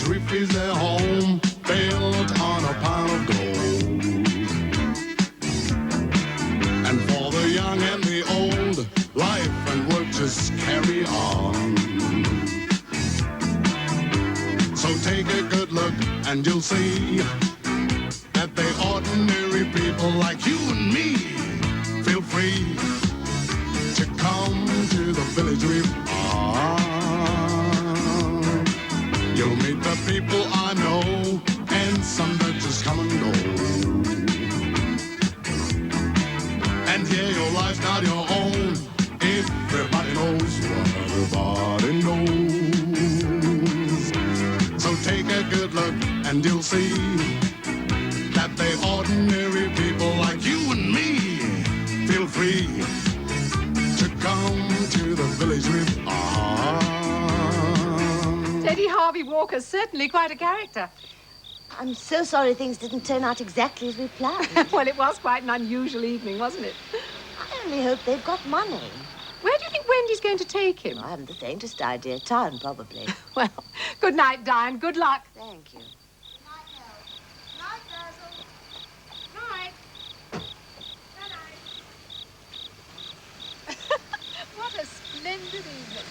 village reef is their home, built on a pile of gold. And for the young and the old, life and work just carry on. So take a good look and you'll see that they ordinary people like you and me. Feel free to come to the village reef. You'll meet the people I know and some that just come and go. And yeah, your life's not your own. Everybody knows what everybody knows. So take a good look and you'll see that they ordinary people like you and me. Feel free to come to the village reef. Teddy Harvey Walker's certainly quite a character. I'm so sorry things didn't turn out exactly as we planned. Well, it was quite an unusual evening, wasn't it? I only hope they've got money. Where do you think Wendy's going to take him? I haven't the faintest idea. Town, probably. Well, good night, Diane. Good luck. Thank you. Night, Nell. Night, Basil. Night. Night. What a splendid evening.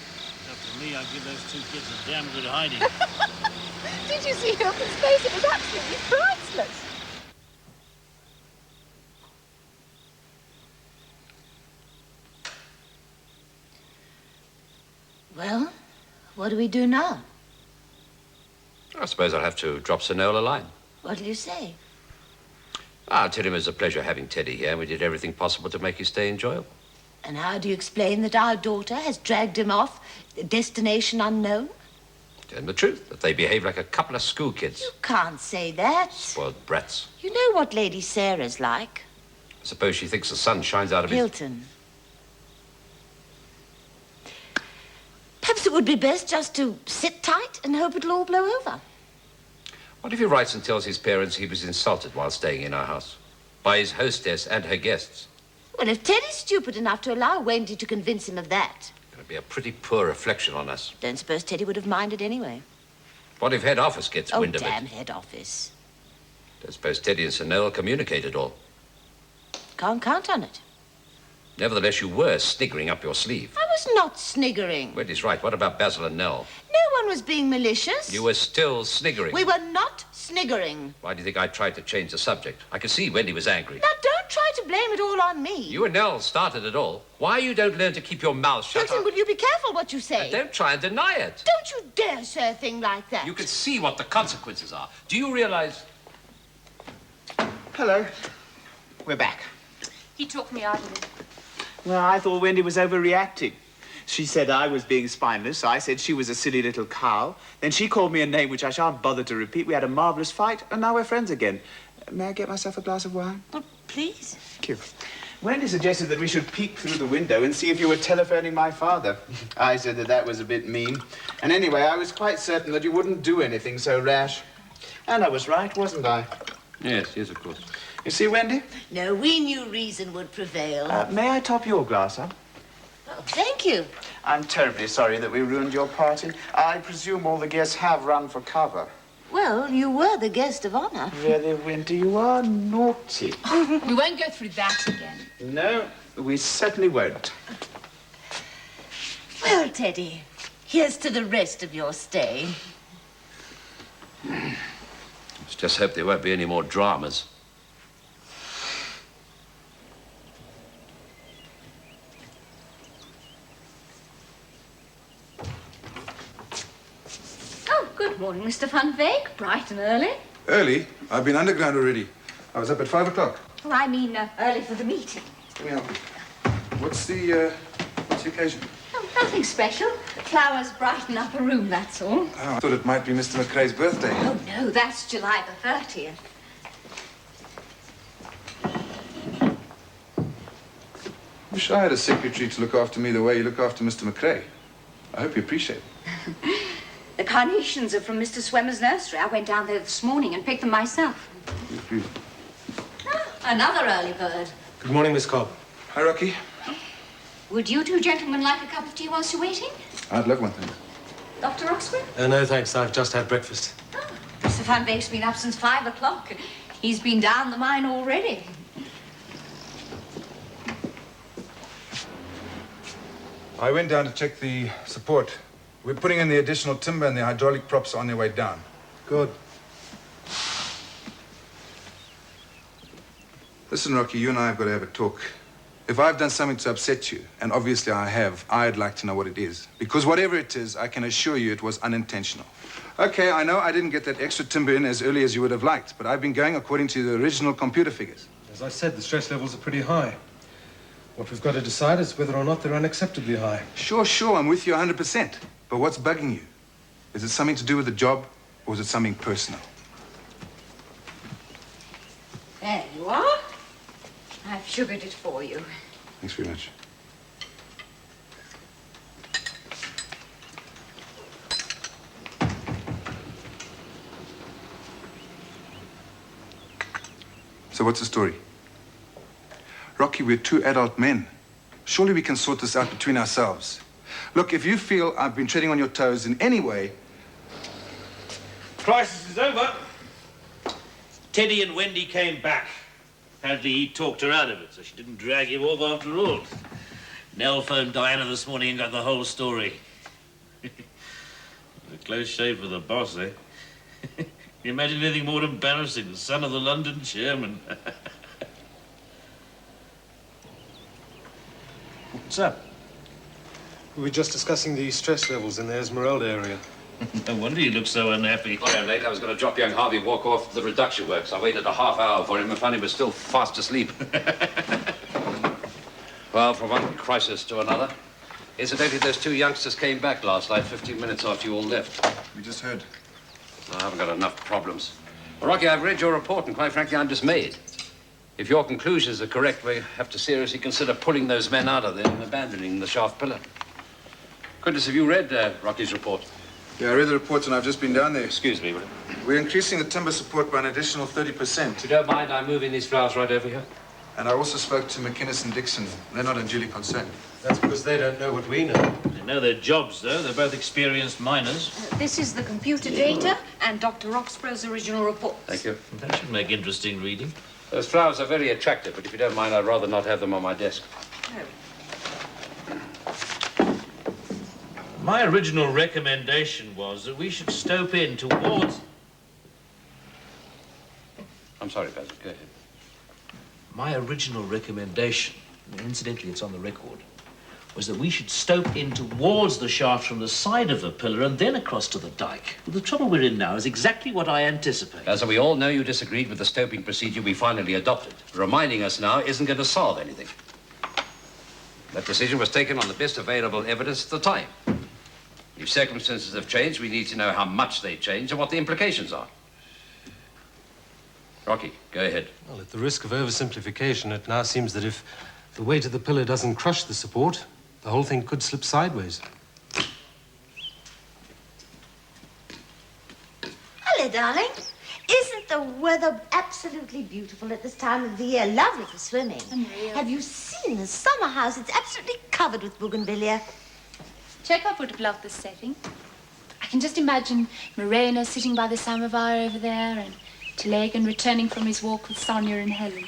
Up to me, I'd give those two kids a damn good hiding. Did you see Hilton's face? It was absolutely priceless. Well, what do we do now? I suppose I'll have to drop Sir Noel a line. What'll you say? I'll tell him it's a pleasure having Teddy here. We did everything possible to make his stay enjoyable. And how do you explain that our daughter has dragged him off, destination unknown? Tell him the truth, that they behave like a couple of school kids. You can't say that. Spoiled brats. You know what Lady Sarah's like. I suppose she thinks the sun shines out of his... Hilton. Perhaps it would be best just to sit tight and hope it'll all blow over. What if he writes and tells his parents he was insulted while staying in our house? By his hostess and her guests? Well, if Teddy's stupid enough to allow Wendy to convince him of that... It'll be a pretty poor reflection on us. Don't suppose Teddy would have minded anyway. What if head office gets wind of it? Oh, damn head office. Don't suppose Teddy and Sir Noel communicate at all. Can't count on it. Nevertheless, you were sniggering up your sleeve. I was not sniggering. Wendy's right. What about Basil and Nell? No one was being malicious. You were still sniggering. We were not sniggering. Why do you think I tried to change the subject? I could see Wendy was angry. Now, don't try to blame it all on me. You and Nell started it all. Why you don't learn to keep your mouth shut? Hilton, will you be careful what you say? Don't try and deny it. Don't you dare say a thing like that. You can see what the consequences are. Do you realize... Hello. We're back. He took me out of it. Well, I thought Wendy was overreacting. She said I was being spineless. I said she was a silly little cow. Then she called me a name which I shan't bother to repeat. We had a marvelous fight, and now we're friends again. May I get myself a glass of wine? Oh, please. Thank you. Wendy suggested that we should peek through the window and see if you were telephoning my father. I said that was a bit mean. And anyway, I was quite certain that you wouldn't do anything so rash. And I was right, wasn't I? Yes, of course. You see, Wendy? No, we knew reason would prevail. May I top your glass up? Oh, thank you. I'm terribly sorry that we ruined your party. I presume all the guests have run for cover. Well, you were the guest of honor. Really, Winter, you are naughty. We won't go through that again. No, we certainly won't. Well, Teddy, here's to the rest of your stay. Let's just hope there won't be any more dramas. Oh, good morning, Mr. Van Veek. Bright and early. Early? I've been underground already. I was up at 5 o'clock. Oh, I mean, early for the meeting. Let me help you. What's the occasion? Oh, nothing special. The flowers brighten up a room, that's all. Oh, I thought it might be Mr. McRae's birthday. Oh, no, that's July the 30th. Wish I had a secretary to look after me the way you look after Mr. McRae. I hope you appreciate it. The carnations are from Mr. Swemmer's nursery. I went down there this morning and picked them myself. Another early bird. Good morning, Miss Cobb. Hi, Rocky. Would you two gentlemen like a cup of tea whilst you're waiting? I'd love one, thanks. Dr. Oxford? No, thanks. I've just had breakfast. Mr. Van Beek's been up since 5 o'clock. He's been down the mine already. I went down to check the support. We're putting in the additional timber and the hydraulic props are on their way down. Good. Listen, Rocky, you and I have got to have a talk. If I've done something to upset you, and obviously I have, I'd like to know what it is. Because whatever it is, I can assure you it was unintentional. Okay, I know I didn't get that extra timber in as early as you would have liked, but I've been going according to the original computer figures. As I said, the stress levels are pretty high. What we've got to decide is whether or not they're unacceptably high. Sure, I'm with you 100%. But what's bugging you? Is it something to do with the job, or is it something personal? There you are. I've sugared it for you. Thanks very much. So what's the story? Rocky, we're two adult men. Surely we can sort this out between ourselves. Look, if you feel I've been treading on your toes in any way... Crisis is over. Teddy and Wendy came back. Apparently he talked her out of it, so she didn't drag him off after all. Nell phoned Diana this morning and got the whole story. A close shave for the boss, eh? Can you imagine anything more embarrassing? The son of the London chairman. What's up? We were just discussing the stress levels in the Esmeralda area. No wonder you look so unhappy. Sorry I'm late. I was going to drop young Harvey walk off to the reduction works. I waited a half hour for him and found he was still fast asleep. Well, from one crisis to another. Incidentally, those two youngsters came back last night, 15 minutes after you all left. We just heard. I haven't got enough problems. Well, Rocky, I've read your report, and quite frankly, I'm dismayed. If your conclusions are correct, we have to seriously consider pulling those men out of there and abandoning the shaft pillar. Goodness, have you read Rocky's report? Yeah, I read the reports and I've just been down there. Excuse me, will you? We're increasing the timber support by an additional 30%. If you don't mind, I'm moving these flowers right over here. And I also spoke to McInnes and Dixon. They're not unduly concerned. That's because they don't know what we know. They know their jobs, though. They're both experienced miners. This is the computer data and Dr. Roxborough's original report. Thank you. That should make interesting reading. Those flowers are very attractive, but if you don't mind, I'd rather not have them on my desk. Oh. My original recommendation was that we should stope in towards... I'm sorry, Basil. Go ahead. My original recommendation, and incidentally it's on the record, was that we should stope in towards the shaft from the side of the pillar and then across to the dike. Well, the trouble we're in now is exactly what I anticipated. As we all know, you disagreed with the stoping procedure we finally adopted. Reminding us now isn't going to solve anything. That decision was taken on the best available evidence at the time. If circumstances have changed, we need to know how much they've changed and what the implications are. Rocky, go ahead. Well, at the risk of oversimplification, it now seems that if the weight of the pillar doesn't crush the support, the whole thing could slip sideways. Hello, darling. Isn't the weather absolutely beautiful at this time of the year? Lovely for swimming. Unreal. Have you seen the summer house? It's absolutely covered with bougainvillea. Chekhov would have loved this setting. I can just imagine Moreno sitting by the samovar over there and Telegan returning from his walk with Sonia and Helen.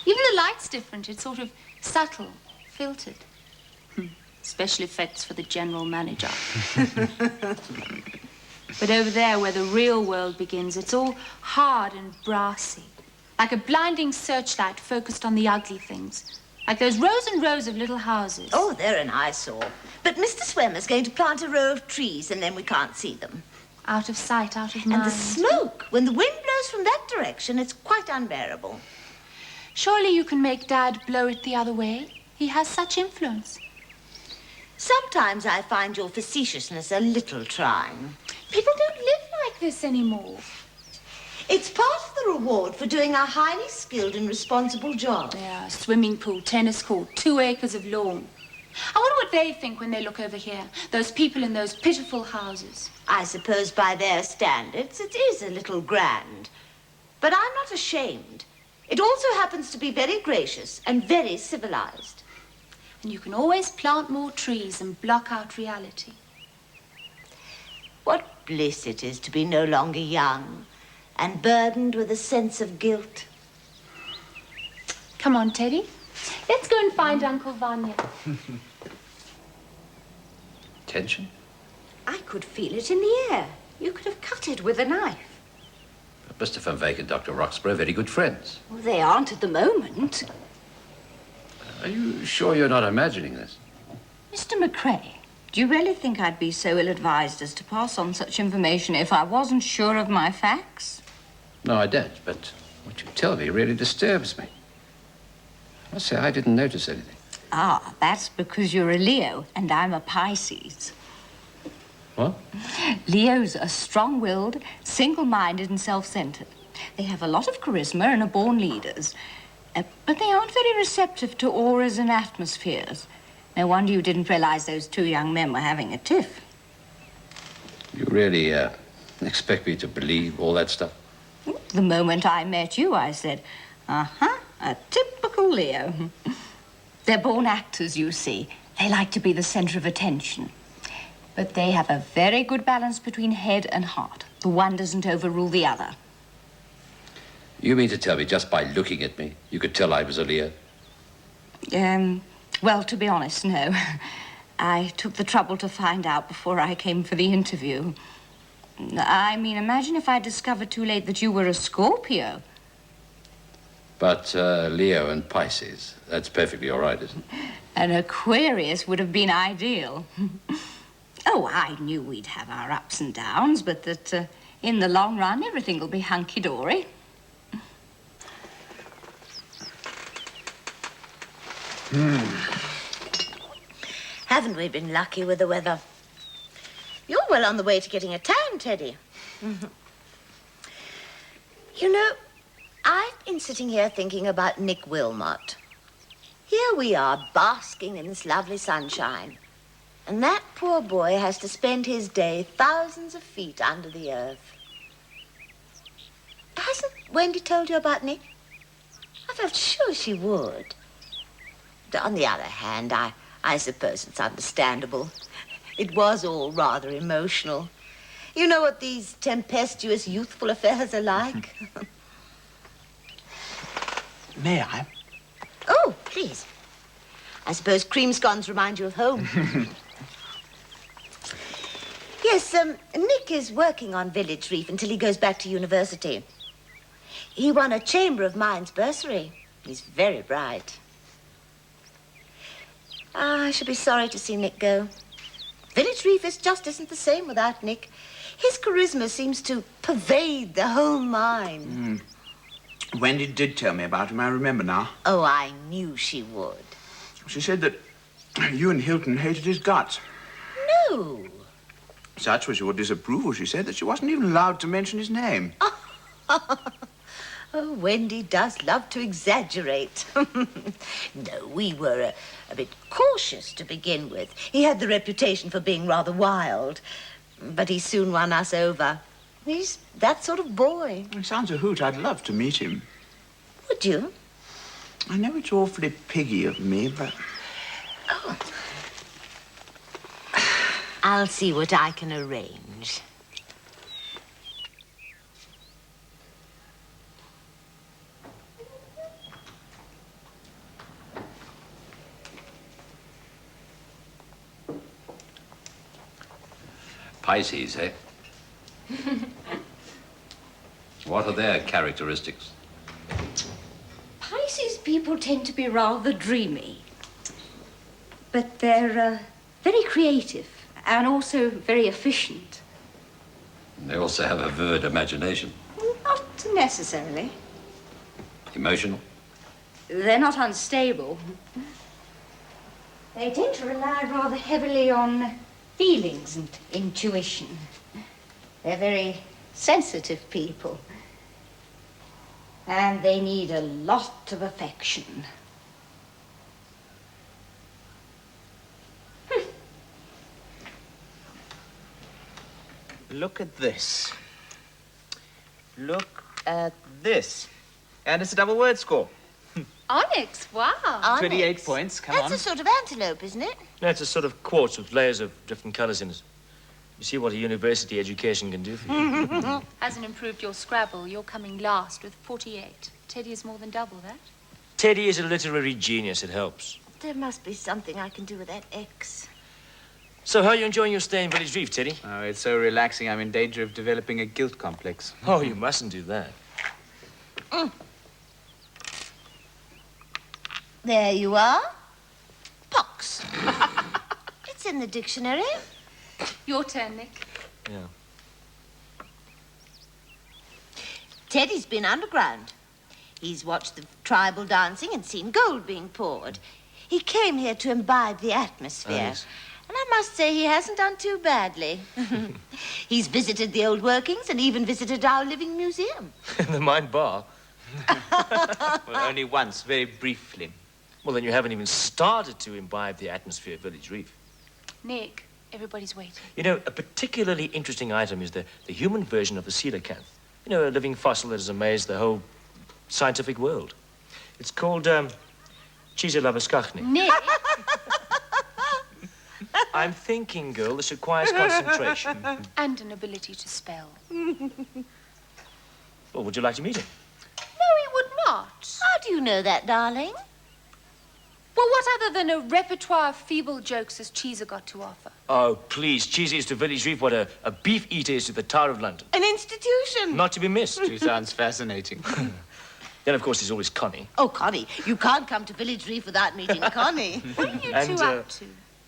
Even the light's different. It's sort of subtle, filtered. Special effects for the general manager. But over there, where the real world begins, it's all hard and brassy. Like a blinding searchlight focused on the ugly things. Like those rows and rows of little houses. Oh, they're an eyesore. But Mr. Swemmer's going to plant a row of trees and then we can't see them. Out of sight, out of mind. And the smoke, when the wind blows from that direction, it's quite unbearable. Surely you can make Dad blow it the other way. He has such influence. Sometimes I find your facetiousness a little trying. People don't live like this anymore. It's part of the reward for doing a highly skilled and responsible job. Yeah, swimming pool, tennis court, 2 acres of lawn. I wonder what they think when they look over here. Those people in those pitiful houses. I suppose by their standards it is a little grand. But I'm not ashamed. It also happens to be very gracious and very civilized. And you can always plant more trees and block out reality. What bliss it is to be no longer young. and burdened with a sense of guilt. Come on, Teddy. Let's go and find Uncle Vanya. Tension? I could feel it in the air. You could have cut it with a knife. But Mr. Van Wyk and Dr. Roxburgh are very good friends. Well, they aren't at the moment. Are you sure you're not imagining this? Mr. McCrae, do you really think I'd be so ill-advised as to pass on such information if I wasn't sure of my facts? No, I don't, but what you tell me really disturbs me. I must say I didn't notice anything. Ah, that's because you're a Leo and I'm a Pisces. What? Leos are strong-willed, single-minded and self-centered. They have a lot of charisma and are born leaders. But they aren't very receptive to auras and atmospheres. No wonder you didn't realize those two young men were having a tiff. You really expect me to believe all that stuff? The moment I met you, I said, a typical Leo. They're born actors, you see. They like to be the center of attention. But they have a very good balance between head and heart. The one doesn't overrule the other. You mean to tell me just by looking at me, you could tell I was a Leo? Well, to be honest, no. I took the trouble to find out before I came for the interview. I mean, imagine if I discovered too late that you were a Scorpio. But Leo and Pisces, that's perfectly all right, isn't it? An Aquarius would have been ideal. Oh, I knew we'd have our ups and downs, but that in the long run, everything will be hunky-dory. Haven't we been lucky with the weather? You're well on the way to getting a tan, Teddy. You know, I've been sitting here thinking about Nick Wilmot. Here we are, basking in this lovely sunshine. And that poor boy has to spend his day thousands of feet under the earth. Hasn't Wendy told you about Nick? I felt sure she would. But on the other hand, I suppose it's understandable. It was all rather emotional. You know what these tempestuous youthful affairs are like. May I? Oh, please. I suppose cream scones remind you of home. Yes, Nick is working on Village Reef until he goes back to university. He won a Chamber of Mines bursary. He's very bright. I should be sorry to see Nick go. Village Reef just isn't the same without Nick. His charisma seems to pervade the whole mine. Wendy did tell me about him, I remember now. Oh, I knew she would. She said that you and Hilton hated his guts. No. Such was your disapproval, she said, that she wasn't even allowed to mention his name. Oh, Wendy does love to exaggerate. No, we were a bit cautious to begin with. He had the reputation for being rather wild, but he soon won us over. He's that sort of boy. He sounds a hoot. I'd love to meet him. Would you? I know it's awfully piggy of me, but... Oh. I'll see what I can arrange. Pisces, eh? What are their characteristics? Pisces people tend to be rather dreamy. But they're very creative and also very efficient. They also have a vivid imagination. Not necessarily. Emotional? They're not unstable. They tend to rely rather heavily on feelings and intuition. They're very sensitive people. And they need a lot of affection. Look at this. Look at this. And it's a double word score. Onyx, wow. Onyx. 28 points, come on. That's a sort of antelope, isn't it? No, it's a sort of quartz with layers of different colours in it. You see what a university education can do for you. Hasn't improved your Scrabble. You're coming last with 48. Teddy is more than double that. Teddy is a literary genius. It helps. There must be something I can do with that X. So how are you enjoying your stay in Village Reef, Teddy? Oh, it's so relaxing. I'm in danger of developing a guilt complex. Oh, you mustn't do that. There you are. Pox. It's in the dictionary. Your turn, Nick. Yeah. Teddy's been underground. He's watched the tribal dancing and seen gold being poured. He came here to imbibe the atmosphere. Yes. And I must say he hasn't done too badly. He's visited the old workings and even visited our living museum. The Mine Bar? Well, only once, very briefly. Well, then you haven't even started to imbibe the atmosphere of Village Reef. Nick, everybody's waiting. You know, a particularly interesting item is the human version of the coelacanth. You know, a living fossil that has amazed the whole scientific world. It's called, Chiselavaskachny. Nick! I'm thinking, girl, this requires concentration. And an ability to spell. Well, would you like to meet him? No, he would not. How do you know that, darling? Well, what other than a repertoire of feeble jokes has Cheeser got to offer? Oh, please. Cheesy is to Village Reef what a beef eater is to the Tower of London. An institution. Not to be missed. She sounds fascinating. Then, of course, there's always Connie. Oh, Connie. You can't come to Village Reef without meeting Connie. What are you And, two up to?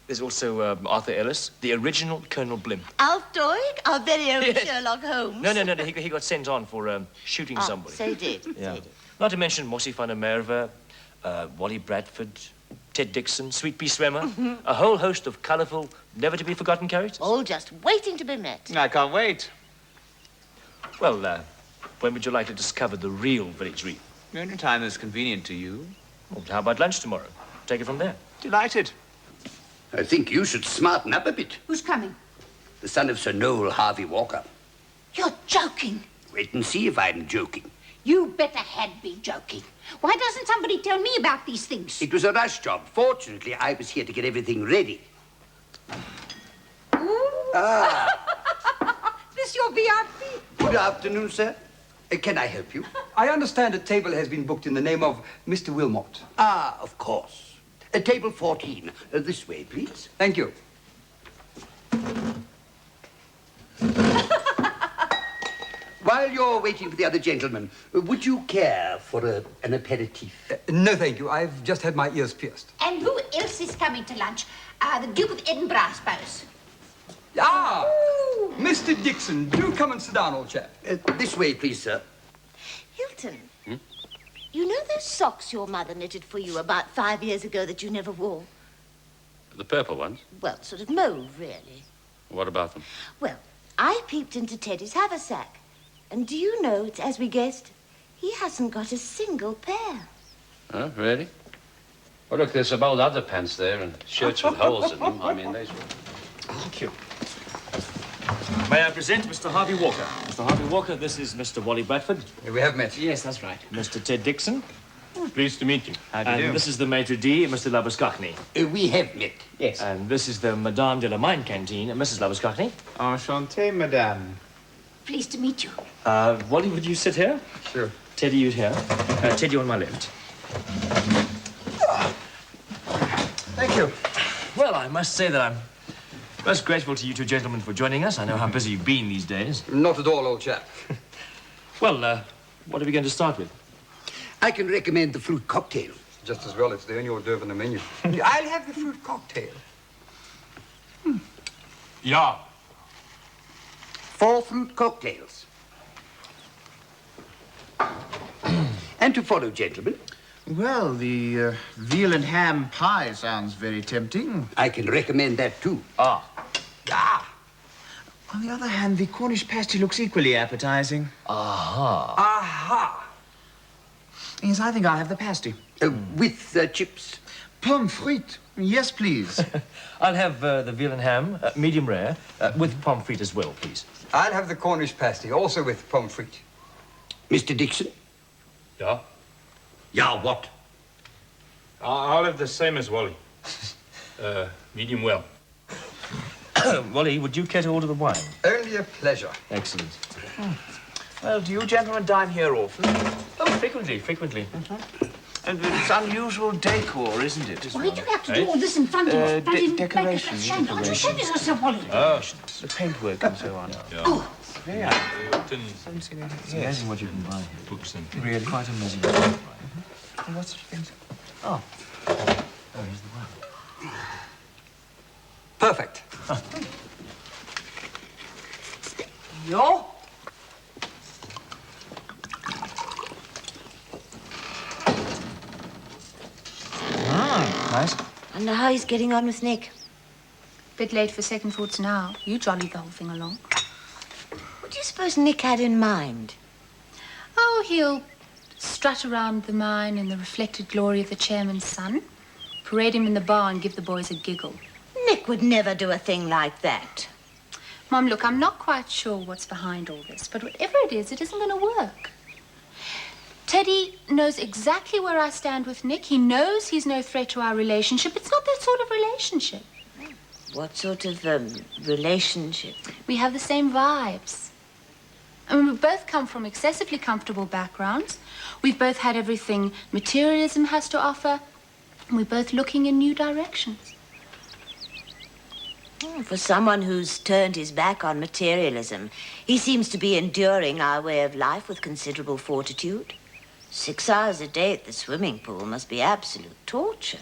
There's also Arthur Ellis, the original Colonel Blimp. Alf Doig, our very own Yes. Sherlock Holmes. No, he got sent on for shooting somebody. So he did. Yeah. So he did. Not to mention Mossy van der Merwe, Wally Bradford, Ted Dixon, Sweet Pea Swemmer, a whole host of colourful, never-to-be-forgotten characters. All just waiting to be met. I can't wait. Well, when would you like to discover the real Village Reef? Any time that's convenient to you. Well, how about lunch tomorrow? Take it from there. Delighted. I think you should smarten up a bit. Who's coming? The son of Sir Noel Harvey Walker. You're joking. Wait and see if I'm joking. You better had be joking. Why doesn't somebody tell me about these things? It was a rush job. Fortunately, I was here to get everything ready. This your VIP? Good afternoon, sir. Can I help you? I understand a table has been booked in the name of Mr. Wilmot. Ah, of course. Table 14. This way, please. Thank you. While you're waiting for the other gentlemen, would you care for an aperitif? No, thank you. I've just had my ears pierced. And who else is coming to lunch? The Duke of Edinburgh, I suppose. Ah! Mr. Dixon, do come and sit down, old chap. This way, please, sir. Hilton, you know those socks your mother knitted for you about 5 years ago that you never wore? The purple ones? Well, sort of mauve, really. What about them? Well, I peeped into Teddy's haversack. And do you know, it's as we guessed, he hasn't got a single pair. Oh, really? Well, look, there's some old underpants there and shirts with holes in them. I mean, those were... Thank you. May I present Mr. Harvey Walker? Mr. Harvey Walker, this is Mr. Wally Bradford. We have met. Yes, that's right. Mr. Ted Dixon. Pleased to meet you. How do you do? And this is the maitre d', Mr. Labuskachny. We have met. Yes. And this is the Madame de la Mine Canteen, Mrs. Labuskachny. Enchanté, madame. Pleased to meet you. Wally, would you sit here? Sure. Teddy, you here. Teddy on my left. Thank you. Well, I must say that I'm most grateful to you two gentlemen for joining us. I know how busy you've been these days. Not at all, old chap. Well, what are we going to start with? I can recommend the fruit cocktail. Just as well, it's the only hors d'oeuvre on the menu. I'll have the fruit cocktail. Ja. 4 fruit cocktails. And to follow, gentlemen. Well, the veal and ham pie sounds very tempting. I can recommend that, too. Ah. On the other hand, the Cornish pasty looks equally appetizing. Aha. Aha! Yes, I think I'll have the pasty. With chips. Pommes frites. Yes, please. I'll have the veal and ham, medium rare, with pommes frites as well, please. I'll have the Cornish pasty, also with pommes frites. Mr. Dixon? Ja. Yeah, what? I'll have the same as Wally. Medium well. Wally, would you care to order the wine? Only a pleasure. Excellent. Well, do you gentlemen dine here often? Oh, frequently. And it's unusual decor, isn't it? Why do you have to do all this in front of us? Decorations. Can't you save yourself, Wally? Oh, the paintwork and so on. Oh. Yeah. It's amazing what you can buy here. Books and Really? Quite amazing what you can buy. And what sort of things? Oh. Oh, here's the wine. Perfect. Yo? Nice. I know how he's getting on with Nick. Bit late for second thoughts now. You jollied the whole thing along. What do you suppose Nick had in mind? Oh, he'll strut around the mine in the reflected glory of the chairman's son, parade him in the bar and give the boys a giggle. Nick would never do a thing like that. Mom, look, I'm not quite sure what's behind all this, but whatever it isn't going to work. Teddy knows exactly where I stand with Nick. He knows he's no threat to our relationship. It's not that sort of relationship. What sort of relationship? We have the same vibes. I mean, we both come from excessively comfortable backgrounds. We've both had everything materialism has to offer. And we're both looking in new directions. For someone who's turned his back on materialism, he seems to be enduring our way of life with considerable fortitude. 6 hours a day at the swimming pool must be absolute torture.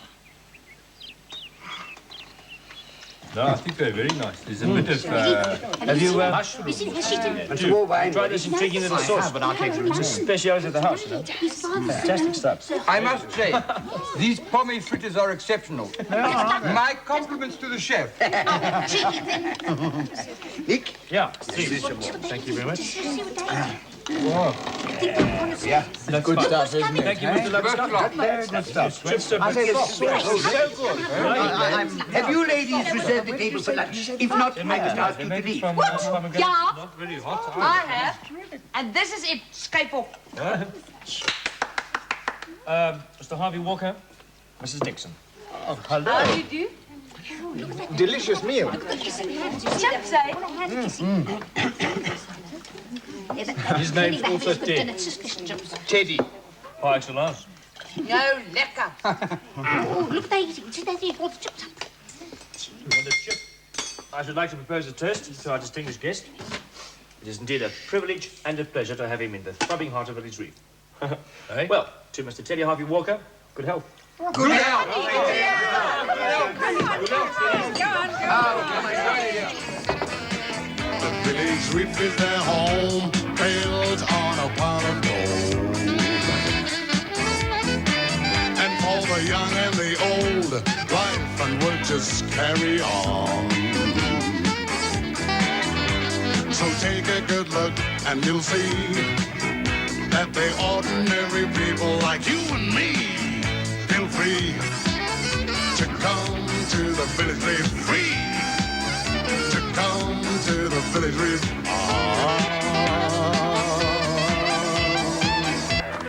No, I think they're very nice. There's a bit of... Have you, mushrooms. Try this intriguing little sauce. But I'll take some. It's a speciality of the house, you know. Fantastic stuff. I must say, these pommes frites are exceptional. My compliments to the chef. Nick? Yeah, thank you very much. Yeah, that's good stuff, isn't it? Thank you, Mr. Lovestock. Very good stuff. I say the sauce is so good. Have you ladies reserved the table for lunch? If not, I must ask you to leave. What? Yeah, Not very hot. I have. And this is it. Skype. Mr. Harvey Walker, Mrs. Dixon. Oh, hello. How do you do? Delicious meal. His name's also Ted. Teddy. Par excellence. No, lekker. Oh, look, they see they eat all the chips. On the chip, I should like to propose a toast to our distinguished guest. It is indeed a privilege and a pleasure to have him in the throbbing heart of Village Reef. Well, to Mr. Teddy Harvey Walker, good health. Good health. The village reef is their home, built on a pot of gold. And for the young and the old, life and work just carry on. So take a good look and you'll see that the ordinary people like you and me feel free to come to the village reef, free to come to the village reef.